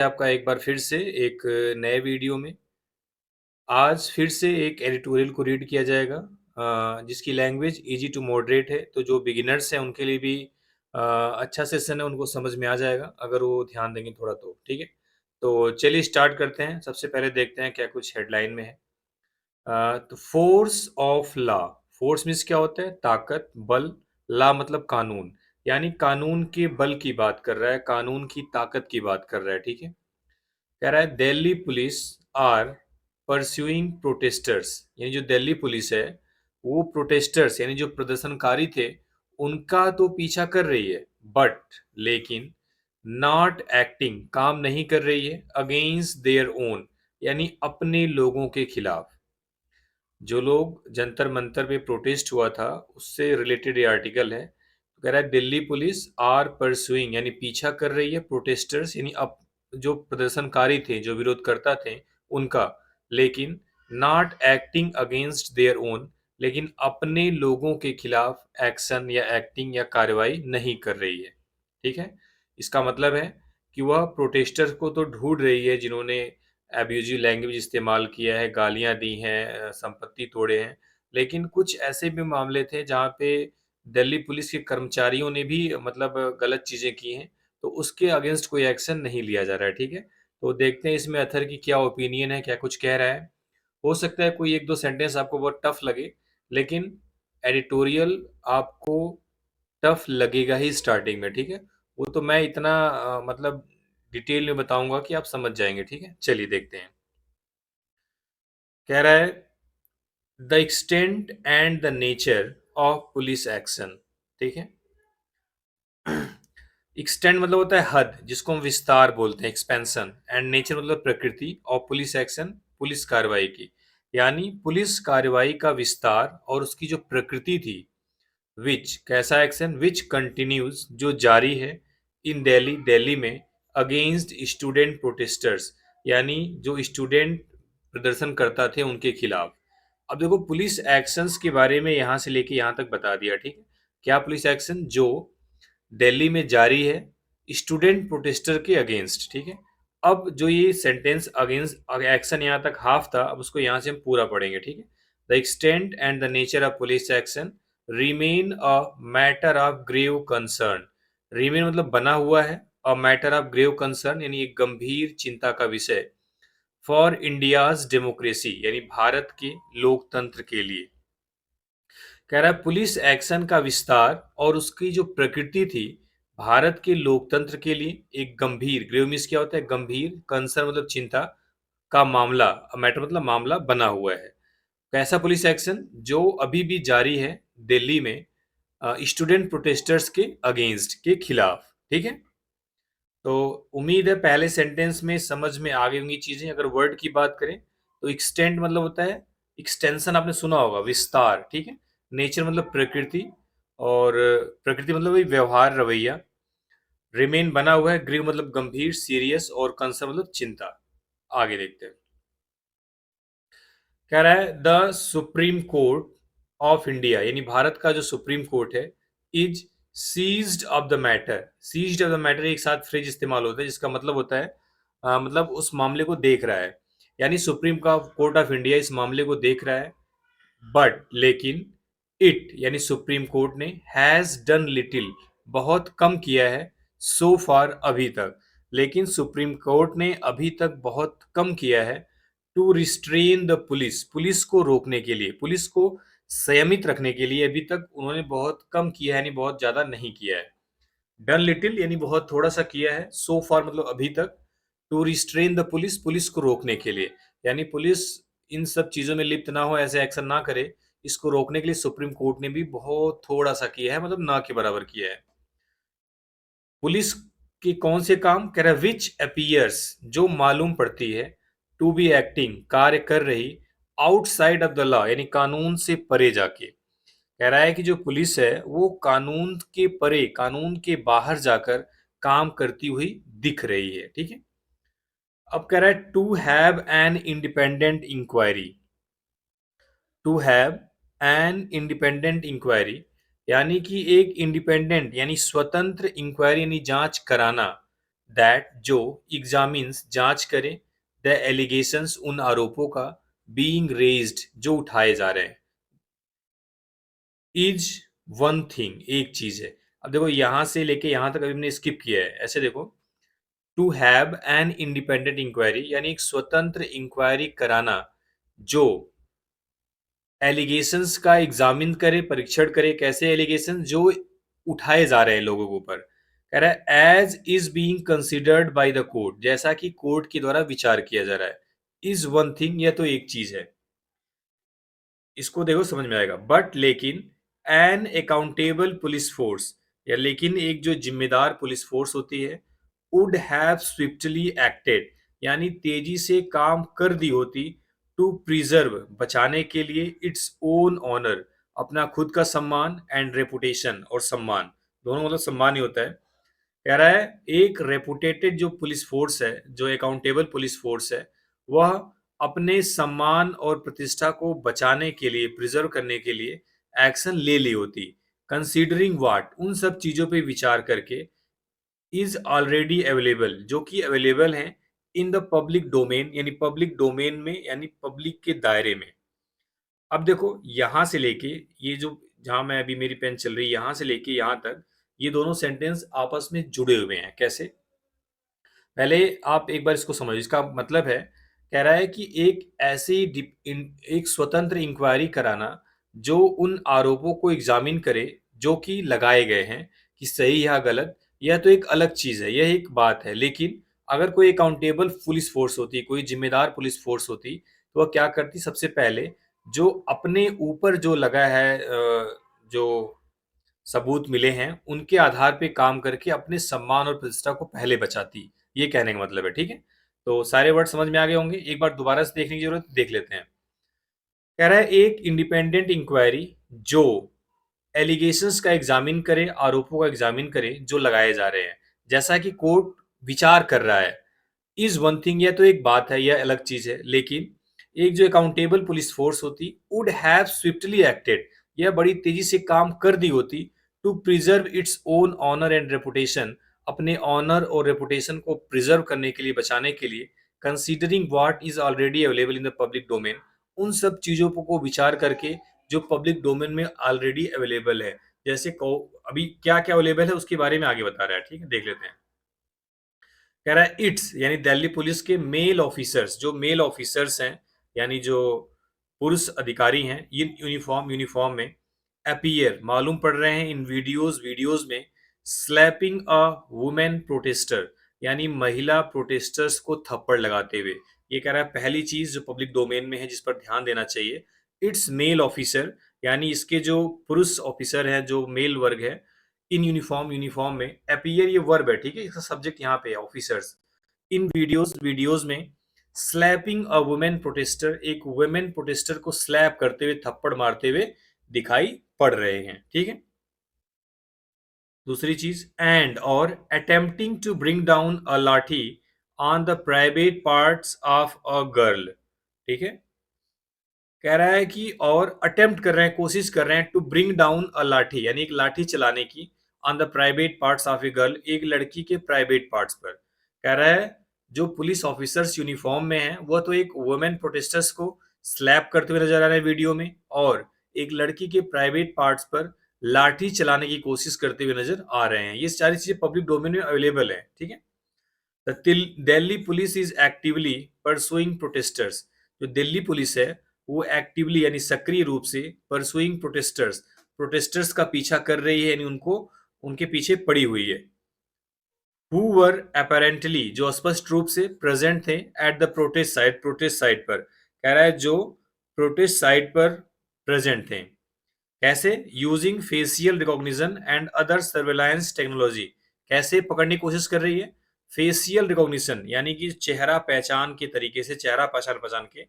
आपका एक बार फिर से एक नए वीडियो में। आज फिर से एक एडिटोरियल को रीड किया जाएगा जिसकी लैंग्वेज इजी टू मॉडरेट है, तो जो बिगिनर्स हैं उनके लिए भी अच्छा सेशन है, उनको समझ में आ जाएगा अगर वो ध्यान देंगे थोड़ा तो। ठीक है, तो चलिए स्टार्ट करते हैं। सबसे पहले देखते हैं क्या कुछ हेडलाइन में है। तो force of law. Force means क्या होता है? ताकत, बल। लॉ मतलब कानून, यानी कानून के बल की बात कर रहा है, कानून की ताकत की बात कर रहा है। ठीक है, कह रहा है Delhi police are pursuing protesters, यानी जो दिल्ली पुलिस है वो प्रोटेस्टर्स यानी जो प्रदर्शनकारी थे उनका तो पीछा कर रही है, बट लेकिन नॉट एक्टिंग काम नहीं कर रही है अगेंस्ट देयर ओन, यानी अपने लोगों के खिलाफ। जो लोग जंतर मंतर पे प्रोटेस्ट हुआ था उससे रिलेटेड ये आर्टिकल है। तो कह रहा है दिल्ली पुलिस आर परसुइंग, यानी पीछा कर रही है प्रोटेस्टर्स, यानी अब जो प्रदर्शनकारी थे, जो विरोधकर्ता थे उनका, लेकिन not acting against their own, लेकिन अपने लोगों के खिलाफ एक्शन या एक्टिंग या कार्रवाई नहीं कर रही है। ठीक है, इसका मतलब है कि वह प्रोटेस्टर्स को तो ढूंढ रही है जिन्होंने एब्यूजिव लैंग्वेज इस्तेमाल किया है, गालियाँ दी हैं, संपत्ति तोड़े हैं। लेकिन कुछ ऐसे भी मामले थे जहाँ पे दिल्ली पुलिस के कर्मचारियों ने भी मतलब गलत चीज़ें की हैं, तो उसके अगेंस्ट कोई एक्शन नहीं लिया जा रहा है। ठीक है? तो देखते हैं इसमें अथर की क्या ओपिनियन है, क्या कुछ कह रहा है। हो सकता है कोई 1-2 सेंटेंस आपको बहुत टफ लगे, लेकिन एडिटोरियल आपको टफ लगेगा ही स्टार्टिंग में। ठीक है? वो तो मैं इतना मतलब डिटेल में बताऊँगा कि आप समझ जाएँगे। ठीक है? चलिए देखते हैं। कह रहा है the extent and the nature of police action. ठीक है, एक्सटेंड मतलब होता है हद, जिसको हम विस्तार बोलते हैं, एक्सपेंशन। एंड नेचर मतलब प्रकृति, और पुलिस एक्शन पुलिस कार्रवाई की, यानी पुलिस कार्रवाई का विस्तार और उसकी जो प्रकृति थी। विच कैसा एक्शन? विच कंटिन्यूज जो जारी है, इन दिल्ली दिल्ली में, अगेंस्ट स्टूडेंट प्रोटेस्टर्स, यानी जो स्टूडेंट प्रदर्शन करता थे उनके खिलाफ। अब देखो पुलिस एक्शंस के बारे में यहाँ से लेके यहाँ तक बता दिया। ठीक है, क्या पुलिस एक्शन जो दिल्ली में जारी है स्टूडेंट प्रोटेस्टर के अगेंस्ट। ठीक है, अब जो ये सेंटेंस अगेंस्ट एक्शन यहाँ तक हाफ था, अब उसको यहाँ से हम पूरा पढ़ेंगे। ठीक है, the extent and the nature of police action remain a matter of grave concern. Remain मतलब बना हुआ है, a matter of grave concern यानी एक गंभीर चिंता का विषय, फॉर इंडियाज डेमोक्रेसी यानी भारत के लोकतंत्र के लिए। कह रहा है पुलिस एक्शन का विस्तार और उसकी जो प्रकृति थी भारत के लोकतंत्र के लिए एक गंभीर, ग्रेव मीन्स क्या होता है? गंभीर, कंसर्न मतलब चिंता का मामला, मैटर मतलब मामला बना हुआ है। कैसा पुलिस एक्शन? जो अभी भी जारी है दिल्ली में स्टूडेंट प्रोटेस्टर्स के अगेंस्ट, के खिलाफ। ठीक है, तो उम्मीद है पहले सेंटेंस में समझ में आ गई होंगी चीजें। अगर वर्ड की बात करें तो एक्सटेंड मतलब होता है एक्सटेंशन, आपने सुना होगा, विस्तार। ठीक है, नेचर मतलब प्रकृति, और प्रकृति मतलब वही व्यवहार, रवैया। रिमेन बना हुआ है, ग्रीव मतलब गंभीर, सीरियस, और कंसर्न मतलब चिंता। आगे देखते हैं। कह रहा है the supreme court of India, यानी भारत का जो सुप्रीम कोर्ट है, is seized of the matter. Seized of the matter एक साथ फ्रेज इस्तेमाल होता है जिसका मतलब होता है मतलब उस मामले को देख रहा है, यानी सुप्रीम का कोर्ट ऑफ इंडिया इस मामले को देख रहा है। बट लेकिन इट यानी सुप्रीम कोर्ट ने हैज डन लिटिल बहुत कम किया है, सो फार अभी तक, लेकिन सुप्रीम कोर्ट ने अभी तक बहुत कम किया है to restrain the police, police को रोकने के लिए, पुलिस को संयमित रखने के लिए अभी तक उन्होंने बहुत कम किया है, यानी बहुत ज्यादा नहीं किया है। डन लिटिल यानी बहुत थोड़ा सा किया है, सो फार मतलब अभी तक, to restrain the police police को रोकने के लिए, यानी पुलिस इन सब चीजों में लिप्त ना हो, ऐसे एक्शन ना करे, इसको रोकने के लिए सुप्रीम कोर्ट ने भी बहुत थोड़ा सा किया है, मतलब ना के बराबर किया है। पुलिस के कौन से काम? कह रहा है विच अपीयर्स जो मालूम पड़ती है, टू बी एक्टिंग कार्य कर रही, आउटसाइड ऑफ द लॉ यानी कानून से परे जाके। कह रहा है कि जो पुलिस है वो कानून के परे, कानून के बाहर जाकर काम करती हुई दिख रही है। ठीक है, अब कह रहा है to have an independent inquiry. To have an independent inquiry यानी कि एक इंडिपेंडेंट यानी स्वतंत्र इंक्वायरी यानी जांच कराना, दैट जो एग्जामिन्स जांच करे द एलिगेशंस उन आरोपों का बीइंग रेज्ड जो उठाए जा रहे हैं इज वन थिंग एक चीज है। अब देखो यहां से लेके यहां तक अभी हमने स्किप किया है, ऐसे देखो to have an independent inquiry यानी एक स्वतंत्र इंक्वायरी कराना जो एलिगेशंस का एग्जामिन करे परीक्षण करे कैसे एलिगेशन जो उठाए जा रहे हैं लोगों के ऊपर। कह रहा है as is being considered by the court जैसा कि कोर्ट के द्वारा विचार किया जा रहा है। इज वन थिंग यह तो एक चीज है, इसको देखो समझ में आएगा। बट लेकिन एन अकाउंटेबल पुलिस फोर्स या लेकिन एक जो जिम्मेदार पुलिस फोर्स होती है वुड हैव स्विफ्टली एक्टेड यानी तेजी से काम कर दी होती टू प्रिजर्व बचाने के लिए इट्स ओन ऑनर अपना खुद का सम्मान एंड रेपुटेशन और सम्मान दोनों मतलब सम्मान ही होता है। कह रहा है एक रेपुटेटेड जो पुलिस फोर्स है जो अकाउंटेबल पुलिस फोर्स है वह अपने सम्मान और प्रतिष्ठा को बचाने के लिए प्रिजर्व करने के लिए एक्शन ले ली होती कंसीडरिंग वाट उन सब चीजों पे विचार करके इज ऑलरेडी अवेलेबल जो कि अवेलेबल है इन द पब्लिक डोमेन यानी पब्लिक डोमेन में यानी पब्लिक के दायरे में। अब देखो यहां से लेके ये जो जहां मैं अभी मेरी पेन चल रही है यहां से लेके यहां तक ये दोनों सेंटेंस आपस में जुड़े हुए हैं कैसे। पहले आप एक बार इसको समझो इसका मतलब है कह रहा है कि एक स्वतंत्र इंक्वायरी कराना जो उन आरोपों को एग्जामिन करे जो कि लगाए गए हैं कि सही या गलत यह तो एक अलग चीज है यह एक बात है। लेकिन अगर कोई अकाउंटेबल पुलिस फोर्स होती कोई जिम्मेदार पुलिस फोर्स होती तो वह क्या करती सबसे पहले जो अपने ऊपर जो लगा है जो सबूत मिले हैं उनके आधार पे काम करके अपने सम्मान और प्रतिष्ठा को पहले बचाती ये कहने का मतलब है। ठीक है तो सारे वर्ड समझ में आ गए होंगे एक बार दोबारा से देखने की जरूरत देख लेते हैं। कह रहा है एक इंडिपेंडेंट इंक्वायरी जो एलिगेशंस का एग्जामिन करे आरोपों का एग्जामिन करे जो लगाए जा रहे हैं जैसा कि कोर्ट विचार कर रहा है इज वन थिंग यह तो एक बात है यह अलग चीज है। लेकिन एक जो अकाउंटेबल पुलिस फोर्स होती वुड हैव स्विफ्टली एक्टेड यह बड़ी तेजी से काम कर दी होती to preserve its own honour and reputation अपने ऑनर और रेपुटेशन को प्रिजर्व करने के लिए बचाने के लिए considering what is already available in the public domain उन सब चीजों को विचार करके जो पब्लिक डोमेन में ऑलरेडी अवेलेबल है। जैसे अभी क्या क्या अवेलेबल है उसके बारे में आगे बता रहा है। ठीक है देख लेते हैं। कह रहा है इट्स यानी दिल्ली पुलिस के मेल ऑफिसर्स जो मेल ऑफिसर्स हैं यानी जो पुरुष अधिकारी हैं ये यूनिफॉर्म में अपीयर मालूम पड़ रहे हैं इन वीडियोस में स्लैपिंग अ वुमेन प्रोटेस्टर यानी महिला प्रोटेस्टर्स को थप्पड़ लगाते हुए। ये कह रहा है पहली चीज जो पब्लिक डोमेन में है जिस पर ध्यान देना चाहिए इट्स मेल ऑफिसर यानी इसके जो पुरुष ऑफिसर हैं जो मेल वर्ग है इन यूनिफॉर्म में अपीयर ये वर्ब है। ठीक है इसका सब्जेक्ट यहाँ पे है ऑफिसर्स इन वीडियोस में स्लैपिंग अ वुमेन प्रोटेस्टर एक वुमेन प्रोटेस्टर को स्लैप करते हुए थप्पड़ मारते हुए दिखाई पड़ रहे हैं। ठीक है दूसरी चीज एंड और attempting to bring down a lathi on the private parts of a girl. ठीक है कह रहा है कि और अटेम्प्ट कर रहे हैं कोशिश कर रहे हैं टू ब्रिंग डाउन अ लाठी यानी एक लाठी चलाने की on the private parts of a girl एक लड़की के प्राइवेट पार्ट्स पर। कह रहा है जो पुलिस ऑफिसर्स यूनिफॉर्म में हैं वह तो एक वुमेन प्रोटेस्टर्स को स्लैप करते हुए नजर आ रहे हैं वीडियो में और एक लड़की के प्राइवेट पार्ट्स पर लाठी चलाने की कोशिश करते हुए नजर आ रहे हैं। ये सारी चीजें पब्लिक डोमेन में अवेलेबल है। ठीक है Delhi police is actively pursuing protesters जो दिल्ली पुलिस है वो एक्टिवली यानी सक्रिय रूप से परसुइंग प्रोटेस्टर्स का पीछा कर रही है यानी उनको उनके पीछे पड़ी हुई है। हु वर अपेरेंटली जो स्पष्ट रूप से प्रेजेंट थे एट द प्रोटेस्ट साइट पर। कह रहा है जो प्रोटेस्ट साइट पर प्रेजेंट थे कैसे using facial recognition and other surveillance technology कैसे पकड़ने की कोशिश कर रही है फेशियल रिकॉग्निशन यानी कि चेहरा पहचान के तरीके से चेहरा पहचान पहचान के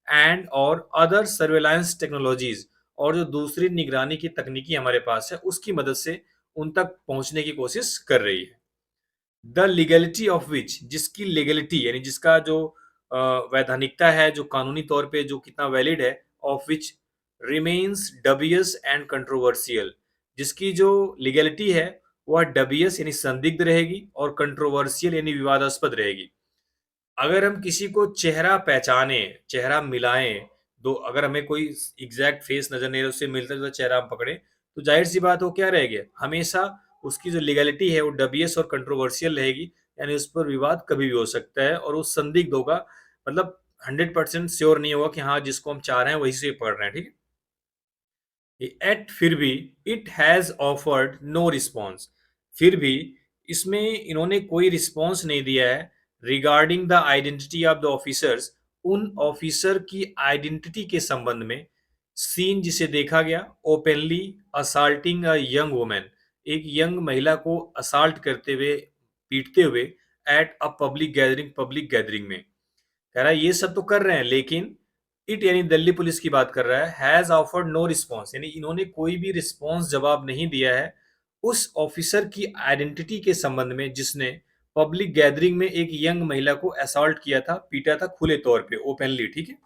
एंड और अदर सर्वेलांस टेक्नोलॉजीज और जो दूसरी निगरानी की तकनीकी हमारे पास है उसकी मदद से उन तक पहुंचने की कोशिश कर रही है। द लीगलिटी ऑफ विच जिसकी लीगलिटी यानी जिसका जो वैधानिकता है जो कानूनी तौर पे जो कितना वैलिड है of which remains dubious and controversial जिसकी जो लीगलिटी है वह डबियस यानी संदिग्ध रहेगी और कंट्रोवर्शियल यानी विवादास्पद रहेगी। अगर हम किसी को चेहरा पहचाने, चेहरा मिलाएं, दो अगर हमें कोई एग्जैक्ट फेस नजर नहीं है, उससे मिलता जुलता चेहरा हम पकड़े, तो जाहिर सी बात, वो क्या रहेगी, हमेशा उसकी जो लीगैलिटी है वो डबियस और कंट्रोवर्शियल रहेगी, यानी उस पर विवाद कभी भी हो सकता है और वो संदिग्ध होगा, मतलब 100% श्योर नहीं होगा कि हाँ जिसको हम चाह रहे हैं वही से पढ़ रहे हैं, ठीक है। एट फिर भी it has offered no response, फिर भी इसमें इन्होंने कोई रिस्पॉन्स नहीं दिया है regarding the identity of the officers, उन ऑफिसर की आइडेंटिटी के संबंध में। सीन जिसे देखा गया openly assaulting a young women, एक यंग महिला को असाल्ट करते हुए, पीटते हुए एट अ पब्लिक गैदरिंग में। कह रहा है ये सब तो कर रहे हैं, लेकिन इट यानी दिल्ली पुलिस की बात कर रहा है, हैज ऑफर्ड नो रिस्पॉन्स, यानी इन्होंने कोई भी रिस्पॉन्स जवाब नहीं दिया है उस ऑफिसर की आइडेंटिटी के संबंध में जिसने पब्लिक गैदरिंग में एक यंग महिला को असॉल्ट किया था, पीटा था खुले तौर पे, ओपनली, ठीक है।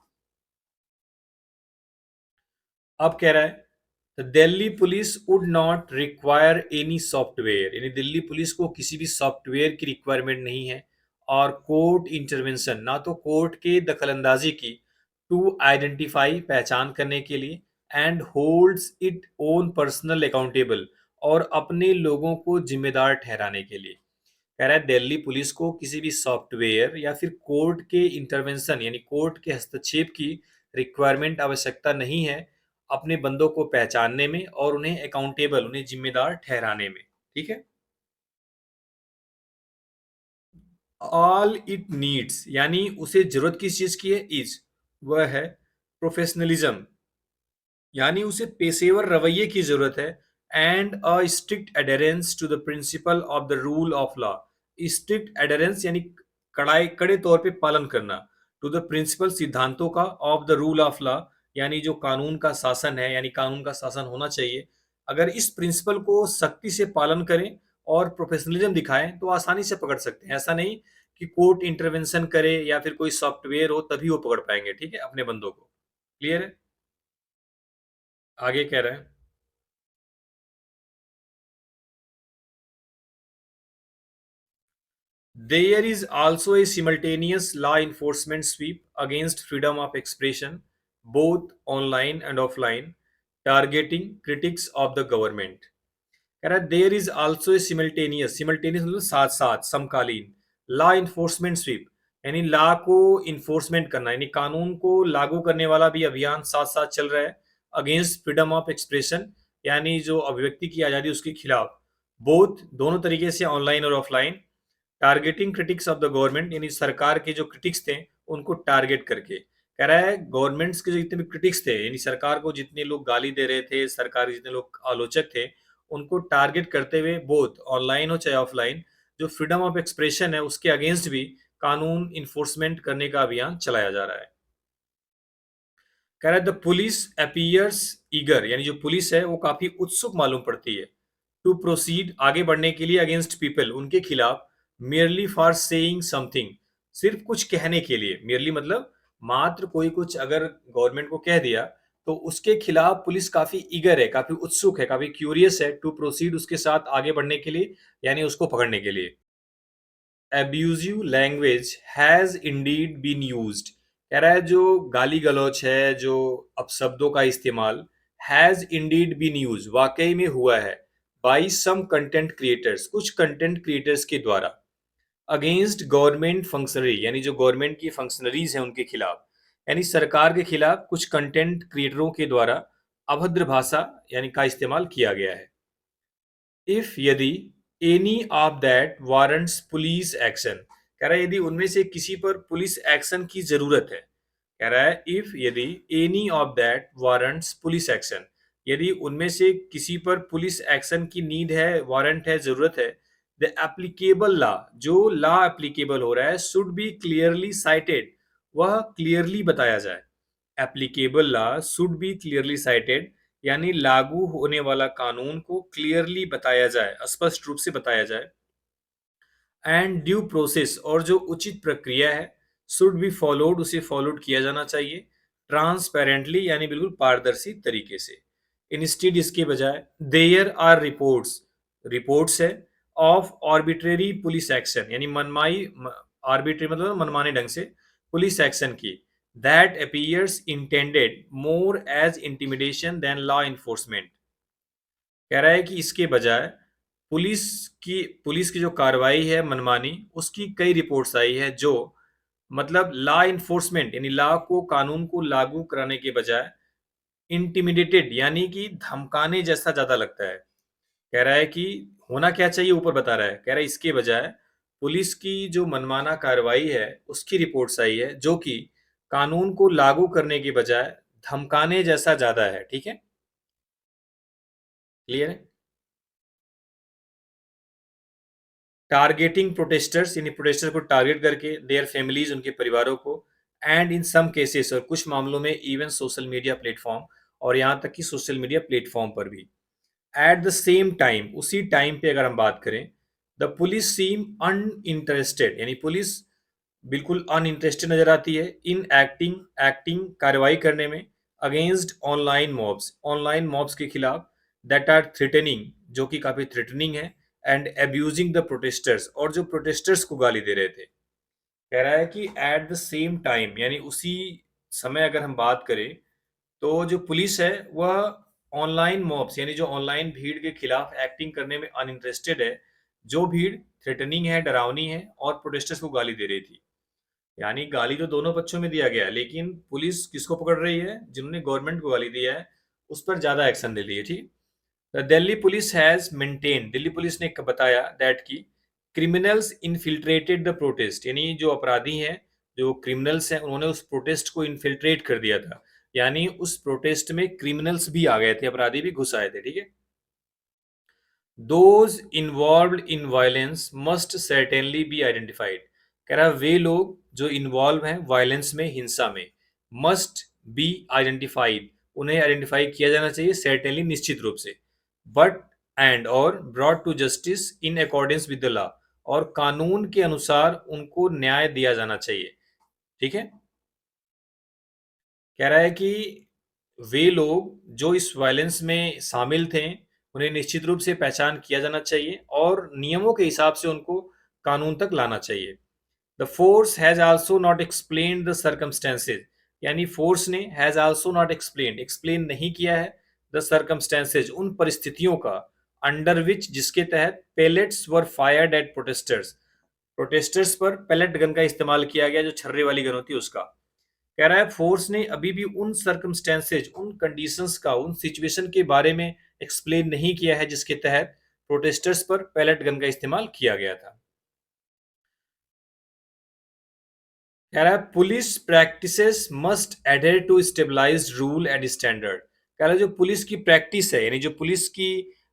अब कह रहा है Delhi police would not require any software, यानी दिल्ली पुलिस को किसी भी सॉफ्टवेयर की रिक्वायरमेंट नहीं है, और कोर्ट इंटरवेंशन, ना तो कोर्ट के दखलंदाजी की, टू आइडेंटिफाई, पहचान करने के लिए, and holds it own personal accountable, और अपने लोगों को जिम्मेदार ठहराने के लिए। कह रहा है दिल्ली पुलिस को किसी भी सॉफ्टवेयर या फिर कोर्ट के इंटरवेंशन यानी कोर्ट के हस्तक्षेप की रिक्वायरमेंट, आवश्यकता नहीं है अपने बंदों को पहचानने में और उन्हें अकाउंटेबल, उन्हें जिम्मेदार ठहराने में, ठीक है। ऑल इट नीड्स, यानी उसे जरूरत किस चीज की है, इज, वह है प्रोफेशनलिज्म, यानी उसे पेशेवर रवैये की जरूरत है, and a strict adherence to the principle of the rule of law, strict adherence यानी कड़ाई कड़े तौर पे पालन करना, टू द प्रिंसिपल, सिद्धांतों का, of the rule of law, यानी जो कानून का शासन है, यानी कानून का शासन होना चाहिए। अगर इस प्रिंसिपल को सख्ती से पालन करें और प्रोफेशनलिज्म दिखाएं तो आसानी से पकड़ सकते हैं, ऐसा नहीं कि कोर्ट इंटरवेंशन करे या फिर कोई सॉफ्टवेयर हो तभी वो पकड़ पाएंगे, ठीक है, अपने बंदों को। क्लियर है। आगे कह रहे हैं there is also a simultaneous law enforcement sweep against freedom of expression, both online and offline, targeting critics of the government. कह रहा है there is also a simultaneous मतलब साथ साथ, समकालीन, लॉ इन्फोर्समेंट स्वीप, यानी लॉ को इन्फोर्समेंट करना, यानी कानून को लागू करने वाला भी अभियान साथ साथ चल रहा है अगेंस्ट फ्रीडम ऑफ एक्सप्रेशन, यानी जो अभिव्यक्ति की आज़ादी उसके खिलाफ, बोथ दोनों तरीके से, ऑनलाइन और offline, targeting critics of the government, यानी सरकार के जो क्रिटिक्स थे उनको टारगेट करके। कह रहा है गवर्नमेंट्स के जो जितने भी क्रिटिक्स थे, यानी सरकार को जितने लोग गाली दे रहे थे, सरकार के जितने लोग आलोचक थे, उनको टारगेट करते हुए, बोथ ऑनलाइन हो चाहे ऑफलाइन, जो फ्रीडम ऑफ एक्सप्रेशन है उसके अगेंस्ट भी कानून इन्फोर्समेंट करने का अभियान चलाया जा रहा है। कह रहा है द पुलिस अपीयर्स ईगर, यानी जो पुलिस है वो काफी उत्सुक मालूम पड़ती है, टू प्रोसीड, आगे बढ़ने के लिए, अगेंस्ट पीपल, उनके खिलाफ, मियरली फॉर सेइंग समथिंग, सिर्फ कुछ कहने के लिए, मियरली मतलब मात्र कोई कुछ अगर गवर्नमेंट को कह दिया तो उसके खिलाफ पुलिस काफी ईगर है, काफी उत्सुक है, काफी क्यूरियस है, टू प्रोसीड, उसके साथ आगे बढ़ने के लिए, यानी उसको पकड़ने के लिए। Abusive language has indeed been used, कह रहा है जो गाली गलौच है, जो अपशब्दों का इस्तेमाल, हैज इंडीड बीन यूज, वाकई में हुआ है, बाई सम कंटेंट क्रिएटर्स, कुछ कंटेंट क्रिएटर्स के द्वारा, अगेंस्ट गवर्नमेंट फंक्शनरी, यानी जो गवर्नमेंट की फंक्शनरीज हैं उनके खिलाफ, यानी सरकार के खिलाफ कुछ कंटेंट क्रिएटरों के द्वारा अभद्र भाषा यानी का इस्तेमाल किया गया है। इफ, यदि, any of that warrants police action, कह रहा है यदि उनमें से किसी पर पुलिस एक्शन की जरूरत है, कह रहा है इफ, यदि, any of that warrants police action, यदि उनमें से किसी पर पुलिस एक्शन की नीड है, वारंट है, जरूरत है, द एप्लीकेबल लॉ, जो लॉ एप्लीकेबल हो रहा है, शुड बी क्लियरली साइटेड, वह क्लियरली बताया जाए, applicable law should be clearly cited, यानी लागू होने वाला कानून को क्लियरली बताया जाए, स्पष्ट रूप से बताया जाए, एंड ड्यू प्रोसेस, और जो उचित प्रक्रिया है, शुड बी फॉलोड, उसे फॉलोड किया जाना चाहिए, ट्रांसपेरेंटली, यानी बिल्कुल पारदर्शी तरीके से। इंस्टीड, इसके बजाय, देयर आर रिपोर्ट्स, रिपोर्ट्स है ऑफ आर्बिट्रेरी पुलिस एक्शन, यानी मनमाई, आर्बिट्री मतलब मनमाने ढंग से पुलिस एक्शन की, that appears intended more as intimidation than law enforcement. कह रहा है कि इसके बजाय पुलिस पुलिस की जो कार्रवाई है मनमानी, उसकी कई रिपोर्ट्स आई है जो मतलब लॉ इन्फोर्समेंट यानी लॉ को, कानून को लागू कराने के बजाय इंटिमिडेटेड यानी कि धमकाने जैसा ज्यादा लगता है। कह रहा है कि होना क्या चाहिए, ऊपर बता रहा है, कह रहा है इसके बजाय पुलिस की जो मनमाना कार्रवाई है उसकी रिपोर्ट्स आई है जो कि कानून को लागू करने के बजाय धमकाने जैसा ज्यादा है। ठीक है, क्लियर है। टारगेटिंग प्रोटेस्टर्स यानी प्रोटेस्टर को टारगेट करके, देयर फैमिलीज उनके परिवारों को, एंड इन सम केसेस और कुछ मामलों में इवन सोशल मीडिया प्लेटफॉर्म, और यहाँ तक कि सोशल मीडिया प्लेटफॉर्म पर भी। एट द सेम टाइम, उसी टाइम पे अगर हम बात करें, द पुलिस सीम अनइंटरेस्टेड यानी पुलिस बिल्कुल अनइंटरेस्टेड नजर आती है इन एक्टिंग एक्टिंग कार्रवाई करने में अगेंस्ट ऑनलाइन मॉब्स के खिलाफ, दैट आर थ्रेटनिंग जो कि काफी थ्रेटनिंग है, एंड अब्यूजिंग द प्रोटेस्टर्स और जो प्रोटेस्टर्स को गाली दे रहे थे। कह रहा है कि एट द सेम टाइम यानी उसी समय अगर हम बात करें, तो जो पुलिस है वह ऑनलाइन मॉब्स यानी जो ऑनलाइन भीड़ के खिलाफ एक्टिंग करने में अनइंटरेस्टेड है, जो भीड़ थ्रेटनिंग है, डरावनी है और प्रोटेस्टर्स को गाली दे रही थी। यानी गाली तो दोनों पक्षों में दिया गया है, लेकिन पुलिस किसको पकड़ रही है, जिन्होंने गवर्नमेंट को गाली दिया है उस पर ज्यादा एक्शन ले लिए। ठीक, Delhi police has maintain, Delhi police ने बताया दैट की क्रिमिनल्स इनफिल्ट्रेटेड द प्रोटेस्ट यानी जो अपराधी हैं, जो क्रिमिनल्स हैं, उन्होंने उस प्रोटेस्ट को इनफिल्ट्रेट कर दिया था, यानी उस प्रोटेस्ट में क्रिमिनल्स भी आ गए थे, अपराधी भी घुस आए थे। ठीक है, those involve in violence must certainly be identified. कह रहा है वे लोग जो इन्वॉल्व हैं वायलेंस में, हिंसा में, मस्ट बी आइडेंटिफाइड उन्हें आइडेंटिफाई किया जाना चाहिए, सर्टेनली निश्चित रूप से, बट एंड और brought to justice in accordance with the law और कानून के अनुसार उनको न्याय दिया जाना चाहिए। ठीक है, कह रहा है कि वे लोग जो इस वायलेंस में शामिल थे उन्हें निश्चित रूप से पहचान किया जाना चाहिए और नियमों के हिसाब से उनको कानून तक लाना चाहिए। The force has also not explain the circumstances यानी फोर्स ने हैज आल्सो नॉट एक्सप्लेन नहीं किया है द सर्कमस्टेंसेज उन परिस्थितियों का, अंडर विच जिसके तहत पेलेट्स वर फायर्ड एट प्रोटेस्टर्स, प्रोटेस्टर्स पर पेलेट गन का इस्तेमाल किया गया, जो छर्रे वाली गन होती है उसका। कह रहा है फोर्स ने अभी भी उन सर्कमस्टेंसेज, उन कंडीशंस का, उन सिचुएशन के बारे में एक्सप्लेन नहीं किया है जिसके तहत प्रोटेस्टर्स पर पैलेट गन का इस्तेमाल किया गया था। कह रहा है police practices must adhere to established rule and standard. कह रहा है जो पुलिस की प्रैक्टिस है यानी जो पुलिस की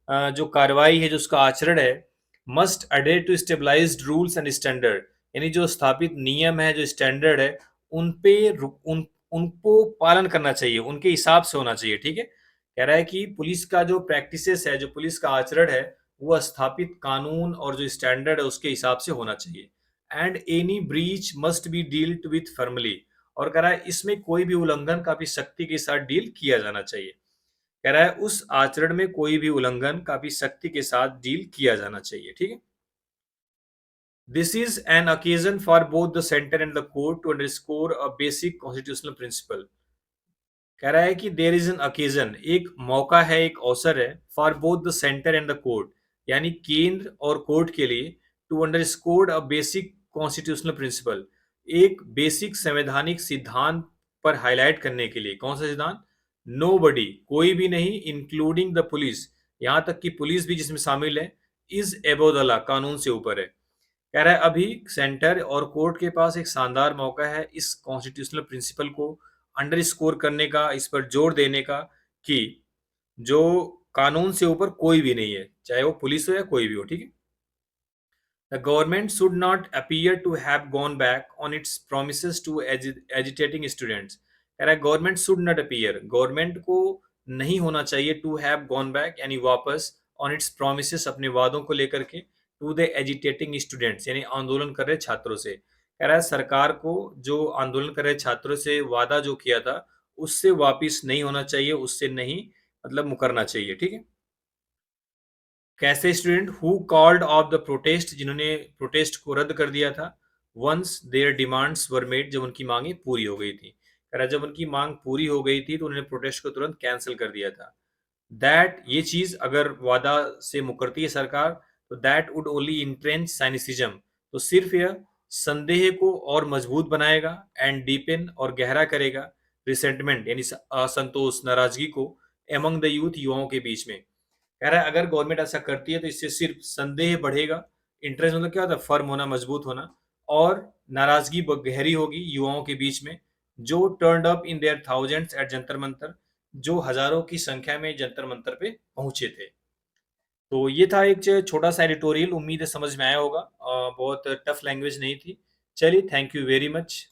जो कार्रवाई है, जो उसका आचरण है, must adhere to established rules and standard यानी जो स्थापित नियम है, जो स्टैंडर्ड है, उन पे उनको पालन करना चाहिए, उनके हिसाब से होना चाहिए। ठीक है, कह रहा है कि पुलिस का जो प्रैक्टिसेस है, जो पुलिस का आचरण है, वो स्थापित कानून और जो स्टैंडर्ड है उसके हिसाब से होना चाहिए। And any breach must be dealt with firmly और कह रहा है इसमें कोई भी उल्लंघन काफी सख्ती के साथ डील किया जाना चाहिए। कह रहा है उस आचरण में कोई भी उल्लंघन काफी सख्ती के साथ डील किया जाना चाहिए। ठीक है, this is an occasion for both the centre and the court to underscore a basic constitutional principle. कह रहा है कि देर इज एन ओकेजन, एक मौका है, एक अवसर है, for both the centre and the court यानी केंद्र और कोर्ट के लिए, to underscore a basic constitutional principle, एक बेसिक संवैधानिक सिद्धांत पर हाईलाइट करने के लिए। कौन सा सिद्धांत? नो बडी, कोई भी नहीं, इंक्लूडिंग द पुलिस, यहाँ तक कि पुलिस भी जिसमें शामिल है, इज एबो द लॉ, कानून से ऊपर है। कह रहा है अभी सेंटर और कोर्ट के पास एक शानदार मौका है इस कॉन्स्टिट्यूशनल प्रिंसिपल को अंडर स्कोर करने का, इस पर जोर देने का कि जो कानून से ऊपर कोई भी नहीं है, चाहे वो पुलिस हो या कोई भी हो। ठीक है, the government should not appear to have gone back on its promises to agitating students. कह रहा है government should not appear, government को नहीं होना चाहिए टू हैव गॉन बैक यानी वापस, ऑन इट्स प्रोमिसेस अपने वादों को लेकर के, टू द एजिटेटिंग स्टूडेंट्स यानी आंदोलन कर रहे छात्रों से। कह रहा है सरकार को जो आंदोलन कर रहे छात्रों से वादा जो किया था उससे वापिस नहीं होना चाहिए, उससे नहीं मतलब मुकरना चाहिए। ठीक है, कैसे student who called off the protest, जिन्होंने प्रोटेस्ट को रद्द कर दिया था, once their demands were made, जब उनकी मांगे पूरी हो गई थी। कह रहा जब उनकी मांग पूरी हो गई थी तो उन्होंने प्रोटेस्ट को तुरंत कैंसिल कर दिया था। दैट ये चीज अगर वादा से मुकरती है सरकार, तो दैट वुड ओनली इंट्रेंच साइनिसिज्म, तो सिर्फ यह संदेह को और मजबूत बनाएगा एंड डीपेन और गहरा करेगा रिसेंटमेंट यानी असंतोष, नाराजगी को एमंग द यूथ, युवाओं के बीच में। कह रहा है अगर गवर्नमेंट ऐसा करती है तो इससे सिर्फ संदेह बढ़ेगा, इंटरेस्ट मतलब क्या होता है, फर्म होना, मजबूत होना, और नाराजगी गहरी होगी युवाओं के बीच में, जो turned up in their thousands at Jantar Mantar, जो हजारों की संख्या में जंतर मंतर पे पहुंचे थे। तो ये था एक छोटा सा एडिटोरियल, उम्मीद है समझ में आया होगा। बहुत टफ लैंग्वेज नहीं थी। चलिए, थैंक यू वेरी मच।